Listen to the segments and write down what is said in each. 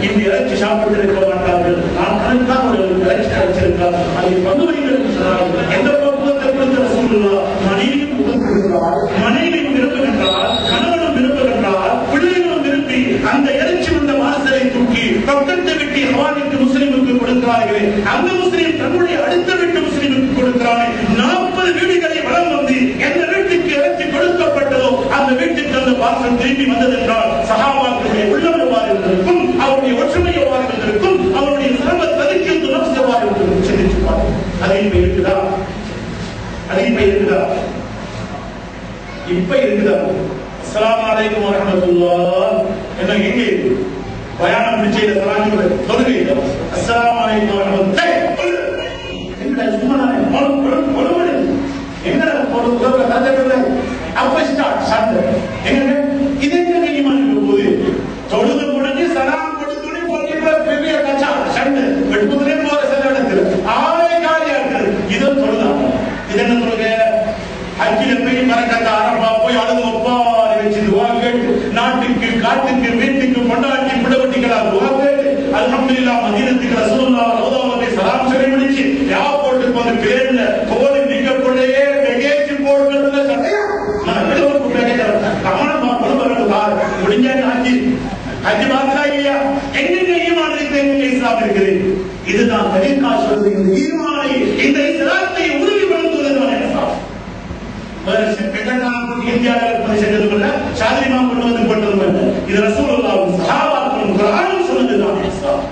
இந்த இறைச்சி சாப்பிட்டு இருக்க மாட்டார்கள். நான் கணக்காக ஒரு இறைச்சி கிடைச்சிருக்கார், அதை பங்கு வைங்கள் என்று சொன்னார்கள். எந்த பக்குவத்தை கொடுத்த ரசூலுல்லாஹ் மனைவியும் கொடுத்திருக்கிறார், மனைவியும் விரும்புகின்றார், கணவனும் விரும்புகின்றார், பிள்ளைகளும் விரும்பி அந்த இறைச்சி வந்த வாசலை தூக்கி பக்கத்து வீட்டு ஹவானிக்கு முஸ்லிமுக்கு கொடுக்கிறார்களே, அந்த முஸ்லிம் தன்னுடைய அடுத்த வீட்டு முஸ்லிமுக்கு கொடுக்கிறானே, 40 வீடுகளை வளம் வந்து எந்த வீட்டுக்கு இறைச்சி கொடுக்கப்பட்டதோ அந்த வீட்டுக்கு அந்த வாசல் திரும்பி வந்ததென்றால் சஹாபாக்களுடைய உள்ளம் எவ்வாறு இருந்திருக்கும், அவருடைய ஒற்றுமை எவ்வாறு இருந்திருக்கும், அவருடைய சிரம ததுக்கி நப்ஸ் எவ்வாறு இருந்திருக்கும் சிந்திச்சு பாருங்கள். அது இப்ப இருக்குதா? அது இப்ப இருக்குதா? இப்ப இருக்குதா? அஸ்ஸலாமு அலைக்கும் வரஹ்மத்துல்லாஹ். என்ன எங்க இருக்கு பயானம் பிடிச்ச சலாமியோட தொழுகை? அஸ்ஸலாமு அலைக்கும் வரஹ்மத்துல்லாஹ். என்னடா சும்மா நானே பொழுது எங்கடா பொழுது கதை அப்ப ஸ்டார்ட் சண்டை. எங்க இது எங்க ஈமான் போகுது? தொழுது முடிஞ்சு சலாம் கொடுத்துட்டு போகிற பெரிய கச்சா சண்டை வெட்டுக்குதுலே போற சில இடத்துல ஆளே காலியா இருக்கு. இது தொழுதான். இது என்ன தொழுகை? அக்கில போய் மரக்கட்ட அரபா போய் அழுது ஒப்பாரி வச்சு துவா கேட்டு நாட்டுக்கு காட்டுக்கு வீட்டுக்கு கொண்டாட்டி புடவட்டிகளா துவா கேட்டு அல்ஹம்துலில்லாஹ் மதீனத்துக்கு ரசூலுல்லாஹ் ரவுதாவுக்கு சலாம் சொல்லி முடிச்சு ஏர்போர்ட் வந்து பேர்ல போலி நிக்க கொண்டே பேகேஜ் போடுறதுல சண்டையா நான் விடுவோம் பேகேஜ் கமனம் பரபரப்பு கார் முடிஞ்ச ஆட்சி ஹஜ் பாத்ரா இல்லையா? எங்க ஈமான் இருக்கு, எங்க இஸ்லாம் இருக்குது? இதுதான் தரீகா சொல்றது. இந்த ஈமானை, இந்த இஸ்லாத்தை உறுதிப்படுத்துவதுதான் இஸ்லாம். இந்தியாவில் சென்றதுக்குள்ள ஷாதிரிமா கொண்டு வந்து போட்டது இது ரசூலுல்லாஹ் சஹாபாக்களும் குர்ஆனும் சொன்னதுதான் இஸ்லாம்.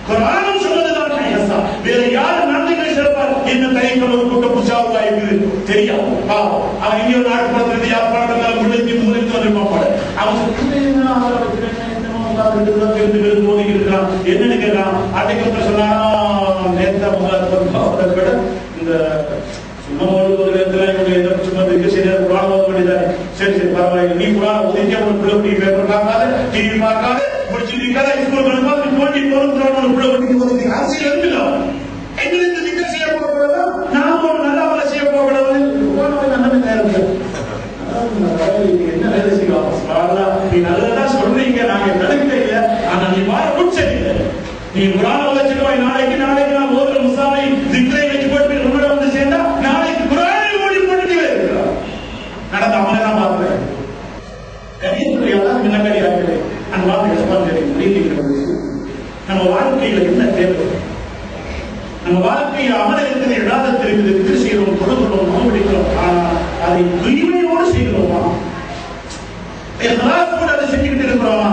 குர்ஆனும் சொன்னதுதான் இஸ்லாம். வேற யார் நன்மைகளை சேர்ப்பார்? என்ன தயக்கம் ஒரு கூட்ட புஷாவுக்கு இருக்குது தெரியாது. அவன் இங்கே ஒரு நாட்டு படத்துல யார் படத்துல முடிஞ்சு மூலித்து வந்திருப்பான் போல. அவன் என்னன்னு கேட்கிறான். அன்னைக்கு சொன்னா நேத்தா விட இந்த சும்மா ஒரு இடத்துல சும்மா சரி குரான் ஓத வேண்டியதானே. சரி சரி பரவாயில்லை, நீ குரான் ஓதிக்க ஒரு பிள்ளை நீ பேப்பர் பார்க்காத, டிவி பார்க்காத, முடிச்சு நிற்காத, ஸ்கூல் அனுப்பாது, தோண்டி போறோம் ஒரு பிள்ளை பண்ணி போறது அரசியல் இருக்குல்ல. எங்களுக்கு நிக்க செய்ய போகக்கூடாதா? நாம ஒரு நல்ல வேலை செய்ய போகக்கூடாது. நன்மை தயாரில்லை என்ன வேலை செய்யலாம்? நீ நல்லதான் சொல்றீங்க, நாங்க தடுக்கல இல்லை. ஆனா நீ வார சரியில்லை. நீ குரான் ஓதச்சுடுவாய், நாளைக்கு நான் ஓதுற முசாவை திக்ரை வச்சு போட்டு உங்களோட வந்து சேர்ந்தா நாளைக்கு குரானை ஓடி போட்டு நடந்த அவனை தான் பார்க்கிறேன். கணியத்துறையாதான் விண்ணக்கடியாக்களே அந்த வார்த்தை நம்ம வாழ்க்கையில என்ன தேவை? நம்ம வாழ்க்கையில் அமல இருக்கிற இடாதத்தில் இருக்குது, இது செய்கிறோம், கொடுக்கிறோம், நோவடிக்கிறோம். ஆனா அதை தூய்மையோடு செய்கிறோமா? கூட அதை செஞ்சுக்கிட்டு இருக்கிறோமா?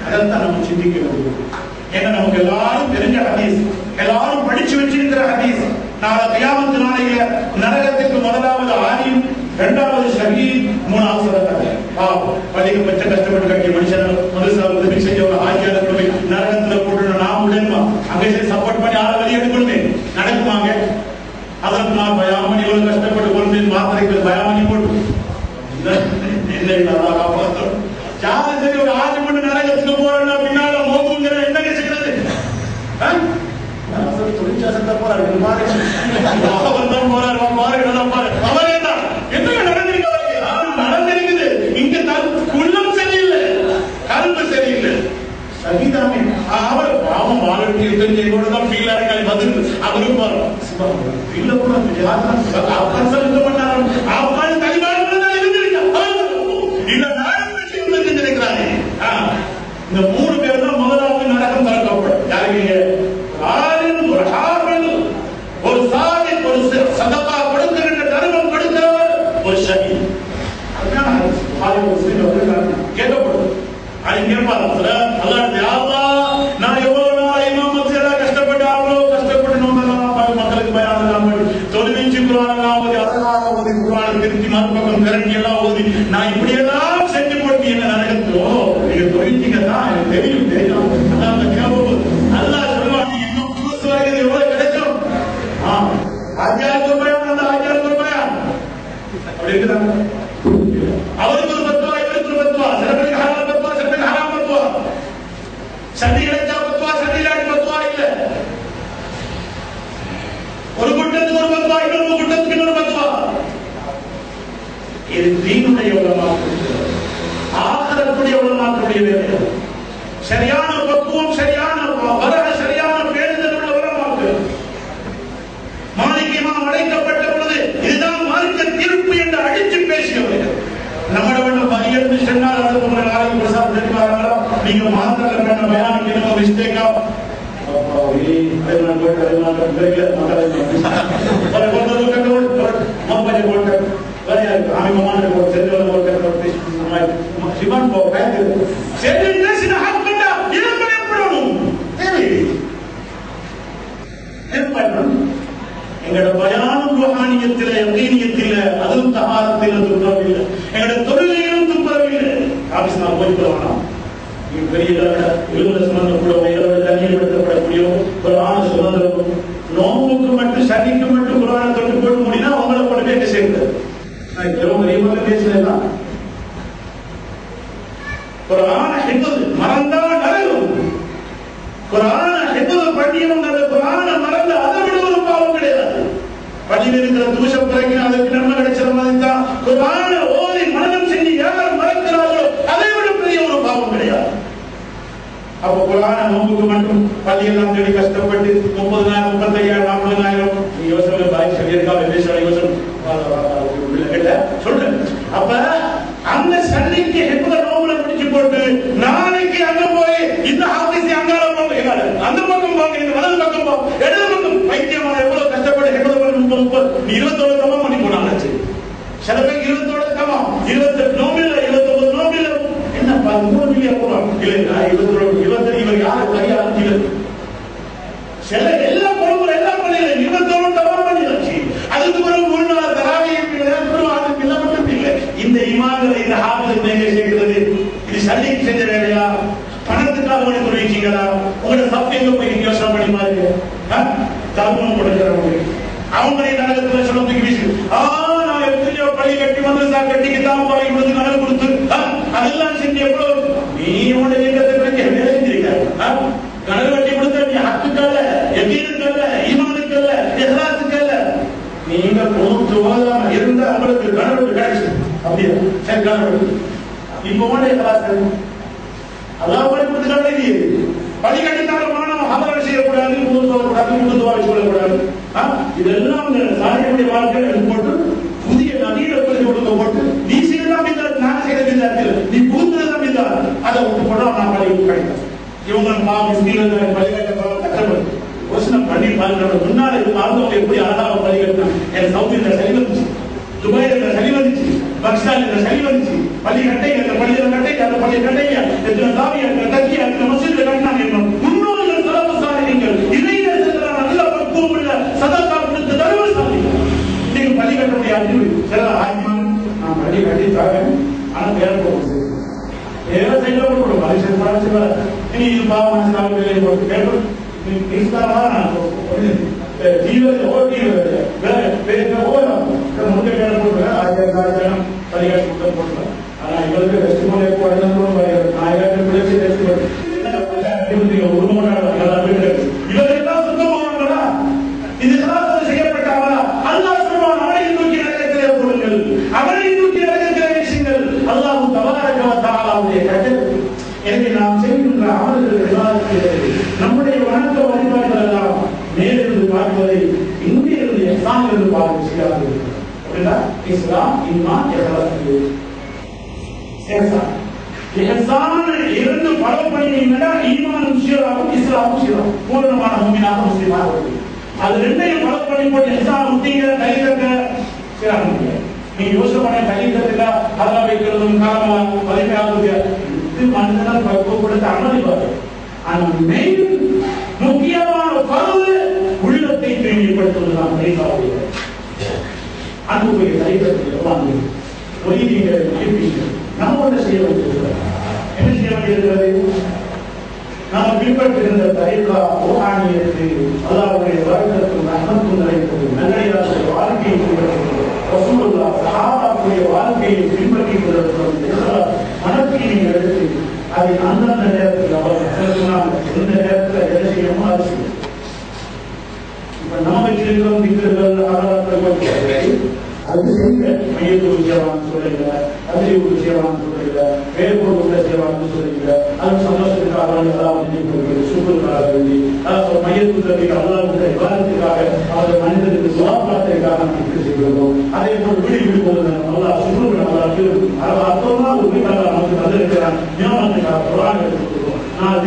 அதைத்தான் நம்ம சிந்திக்க வேண்டும். ஏன்னா நமக்கு எல்லாரும் தெரிஞ்ச ஹதீஸ், எல்லாரும் படிச்சு வச்சிருக்கிற ஹதீஸ். நாளை கியாமத் நாளையில நரகத்துக்கு முதலாவது ஆலிம், இரண்டாவது ஷஹீத், மூணாவது சதகா. பள்ளிக்கு பச்சை கஷ்டப்பட்டு கட்டிய மனுஷன் மதுசாவை உதவி செஞ்ச ஒரு ஆட்சியாளர் போய் நரகத்துல போட்டு நாம் உடனுமா அங்கே சப்போர்ட் பண்ணி ஆளை வெளியெடுக்கணுமே, நடக்குமாங்க? அதற்கு நான் பயாமணி இவ்வளவு கஷ்டப்பட்டு கொண்டு மாத்திரைக்கு பயாமணி போட்டு என்ன காப்பாற்றணும். யாரும் சரி ஒரு ஆட்சி பண்ணி நரகத்துக்கு போறேன்னா பின்னால மோதுங்கிற என்னங்க செய்யறது? தொழிற்சாலை போறாரு பாரு, அவரே தான் என்ன நடந்திருக்குது. இங்க உள்ளம் சரியில்லை, கரும்பு சரியில்லை. சகிதாமே அவர் பாவம் வாழ்க்கை தெரிஞ்சோட ஃபீல் ஆகாது பதில் அவரும் ஃபீல் கூட அப்பன் சொல்ல மாட்டாரு. அப்பன் தனிபாடு இல்ல நானும் செஞ்சிருக்கிறானே. இந்த 3 பேர் தான் முதலாவது நரகம் திறக்கப்படும். யாருக்கு? ஒரு ஹாஃபில், ஒரு சாலிஹ், ஒரு சதகா கொடுக்கின்ற தர்மம் கொடுக்கிறவர், ஒரு ஷஹீத். அதுதான் கேட்கப்படும். அது கேட்பார் அல்லாஹ், நான் எவ்வளவு நாள் இமாமத் எல்லாம் கஷ்டப்பட்டு அவ்வளவு கஷ்டப்பட்டு மக்களுக்கு பயான் தொழுவிச்சு குர்ஆன் ஓதி அழகாக ஓதி குர்ஆனை திருத்தி மறுபக்கம் திரட்டி எல்லாம் ஓதி நான் இப்படி எல்லாம் செஞ்சு போட்டு என்ன நரகத்தோ நீங்க தொழிற்சிங்க தான் எனக்கு தெரியும் தெரியும். அதான் ஞாபகம். அல்லாஹ் சொல்லுவாங்க இன்னும் புதுசு வருகிறது எவ்வளவு கிடைக்கும். ஆச்சாரத்து பயம், அந்த ஆச்சாரத்து பயம் அப்படி இருக்குதாங்க. அவருக்கு ஒரு பத்துவா, இவருக்கு ஒரு பத்துவா, சில பேருக்கு ஹலால் பத்துவா, சில பேருக்கு ஹராம் பத்துவா. சண்டி கிடைச்சா பத்துவா, சண்டி இல்லாட்டி பத்துவா இல்ல. ஒரு குட்டத்துக்கு ஒரு பத்துவா, இன்னொரு குட்டத்துக்கு இன்னொரு பத்துவா. இது தீனுடைய உலமாக்கள், ஆகிரத்துடைய உலமாக்களுடைய வேலை. சரியான பக்குவம், சரியான நீங்க மாத்திரம் பண்ண பயானுக்கு என்ன மிஸ்டேக்கா எங்களோட பயானும் ருஹானியத்தில யகீனியத்தில அதுவும் தஹாரத்தில துப்புரவில்லை, எங்களோட தொழுகையிலும் துப்புரவில்லை. ஆபீஸ் நான் போய் வேணாம் பெரிய இருபது சுமந்தக்கூடிய தண்ணீர் படுத்தப்படக்கூடிய ஒரு ஆணை சுமந்திரம் நோம்புக்கு மட்டும் சனிக்கு மட்டும் குரானை தொட்டு போட முடியும்னா அவங்கள கொண்டு போய் சேர்ந்தது. நான் இப்போ நிறைய பேசுறேன். குரானை ஹிஃப்து மறந்தா நரகம், குரானை ஹிஃப்து பண்ணியவங்க அந்த குரானை மறந்து அதை விட ஒரு பாவம் கிடையாது. பள்ளியில் இருக்கிற தூஷம் பிறகு அதற்கு நன்மை கிடைச்ச மாதிரி தான் குரானை ஓதி மனனம் செஞ்சு யார் மறக்கிறார்களோ அதை விட பெரிய ஒரு பாவம் கிடையாது. அப்போ குரான நோம்புக்கு மட்டும் பள்ளியெல்லாம் தேடி கஷ்டப்பட்டு 30,000 35,000 40,000 யோசனை பாய் சொல்லியிருக்கா பேசுற யோசனை சொல்றேன். அப்ப அந்த சன்னிக்கு எப்ப நோம்புல பிடிச்சு போட்டு நாளைக்கு அங்க போய் இந்த ஆபீஸ் அங்கால போங்க, அந்த பக்கம் போங்க, இந்த வலது பக்கம் போங்க, இடது பக்கம் வைத்தியமான எவ்வளவு கஷ்டப்பட்டு எப்ப 21 தமா பண்ணி போனாச்சு. சில பேர் 20 தமா 28 நோம்பில் 29 நோம்பில் என்ன 3 மில்லியன் போறோம் இல்லைங்களா? 20 இவர் யாரு கையா சில எல்லாம் பொறுப்பு எல்லாம் பண்ணிடுற 21 தவா பண்ணிடுச்சு. அதுக்கு பிறகு 3 நாள் தராவியை மட்டும் இல்லை. இந்த இமாம்களை இந்த ஹாஃபிஸ் எங்க சேர்க்கிறது? இது சல்லிக்கு செஞ்ச வேலையா? பணத்துக்காக பண்ணி சொல்லிச்சீங்களா? உங்களோட சப் எங்க போய் யோசனை பண்ணி மாதிரி தர்மம் கொடுக்கிறவங்க அவங்களை நரகத்துல சொல்ல தூக்கி வீசு. நான் எத்தனையோ பள்ளி கட்டி வந்து கட்டிக்கு தான் பாய் கொடுத்து நகல் கொடுத்து அதெல்லாம் செஞ்சு எவ்வளவு நீ உன்னுடைய இயக்கத்தை வேலை செஞ்சிருக்க. கனவு கட்டி கொடுத்த நீ ஹக்குக்கல்ல, யகீனுக்கல்ல, ஈமானுக்கல்ல, இஹ்லாஸுக்கல்ல. நீங்க பொறுத்துவாதாம இருந்தா உங்களுக்கு கனவு கிடைச்சு அப்படியா? சரி கனவு இப்ப உடனே இஹ்லாஸ் அல்லாஹ் படி கொடுத்துட்டாங்க. இது பள்ளி கட்டித்தாலும் மாணவன் ஹதர் செய்யக்கூடாது, சொல்லக்கூடாது, சொல்லக்கூடாது. இதெல்லாம் சாதியுடைய வாழ்க்கை போட்டு புதிய நவீன பள்ளி ஒழுங்க போட்டு நீ செய்யலாம் என்றால் நான் செய்த விசாரத்தில் நீ புகுந்ததான் என்றால் அதை ஒட்டு போட நான் பள்ளி கிடைக்கும். இவங்க கஷ்டப்படும் யோசனை பண்ணி பாருங்க. முன்னாடி பார்த்தவங்க எப்படி அழகாக பள்ளி கட்டணும். என் சவுத்தில் சரி வந்துச்சு, துபாயில சரி வந்துச்சு, பாகிஸ்தான்ல சரி வந்துச்சு. பள்ளி கட்டைங்க, அந்த பள்ளியில கட்டைங்க, அந்த பள்ளி கட்டைங்க, எத்தனை தாவியா தக்கியா அந்த மசூதியில கட்டினாங்க. முன்னோர்கள் சிறப்பு சாதனைகள் இளைஞர்கள் நல்ல பக்குவம் உள்ள சதக்கா கொடுத்து தருவ சாதனைகள். நீங்க பள்ளி கட்ட முடியாது. சில ஆத்மான் நான் பள்ளி கட்டி தரேன், ஆனா வேற போகுது வேற சைட்ல போட்டு மனுஷன் பழச்சு இனி இது பாவம் வேலையை போட்டு கேட்கும் ஜீவன் ஓட்டி முன்னே கேட போட்டு 1000 பள்ளிகாட்டு புத்தகம் போட்டுருவேன். ஆனா இவருக்கு ரெஸ்ட் பண்ண இவரெல்லாம் சுத்தமானவர்களா? இது சராசரி செய்யப்பட்டாங்களா? அல்லாஹ் சொல்வான் அவனை தூக்கி நரகத்திலே போடுங்கள், அவனை தூக்கி நரகத்திலே வீசுங்கள். அல்லாஹ் தபாரக வ தஆலாவுடைய கட்டளை. எனவே நாம் செய்கின்ற அமல்கள் நம்முடைய வணக்க வழிபாடுகள் எல்லாம் மேலிருந்து பார்ப்பதை இங்கிருந்து இஸ்லாமிலிருந்து பார்க்க செய்யாது. இஸ்லாம் ஈமான் இருந்து பல பண்ணினீங்கன்னா ஈமானும் சீராகும், இஸ்லாமும் சீராகும், பூர்ணமான மூமினாக முஸ்லிமாக வருது. அது ரெண்டையும் பல பண்ணி போட்டு இஸ்லாம் முட்டிங்கிற கைதக்க சீராக முடியாது. நீங்க யோசனை பண்ண கைதத்துல அதெல்லாம் வைக்கிறதும் காலமெல்லாம் பதிமையாக இது மனிதனால் பக்குவப்படுத்த அனுமதிப்பாரு. ஆனால் மெயின் முக்கியமான பருவு உள்ளத்தை தூய்மைப்படுத்துவதுதான் கைதாவுடைய அன்புடைய கைதத்தில் வாங்க ஒளி நீங்கள் இருப்பீர்கள். நாம் ஒன்று செய்ய வேண்டியிருக்கிறது. என்ன செய்ய வேண்டியிருக்கிறது? நாம் பின்பற்றுகின்ற தரிகா ருஹானியத்து அல்லாஹ்வுடைய வரக்கத்தும் ரஹ்மத்தும் நிறைந்தது. நல்லடியாருடைய வாழ்க்கையை பின்பற்றுகிறது. ரசூலுல்லாஹ் சஹாபாவுடைய வாழ்க்கையை பின்பற்றி கொண்டிருக்கிறோம். மனத்தினை எடுத்து அதை அந்தந்த நேரத்தில் அவர் எந்த நேரத்தில் எதை செய்யணுமோ அது செய்யும். இப்ப நாம் வச்சிருக்கிறோம் திக்கர்கள் ஆதாரங்கள் அது செய்ய மையத்து விஷயவான்னு சொல்லுங்க, அதிரி விஷயவான்னு சொல்லுங்க, வேறுபொருள் உள்ள செய்வான்னு சொல்லுங்க. அது சந்தோஷத்துக்காக சுற்றுக்காக வேண்டி மையத்துக்கு அல்லாஹ்வுடைய விவாதத்துக்காக அவர் மனிதனுக்கு சுவாபாத்திற்காக நாம் இப்படி செய்கிறோம். அதே போல் வீடு போது அல்லாஹ் சுற்றுகள் அல்லாஹ் அர்த்தமா ஒரு வீட்டாக நமக்கு தந்திருக்கிறான். ஞாபகத்துக்காக குர்ஆன் எடுத்துக்கொள்வோம். நான்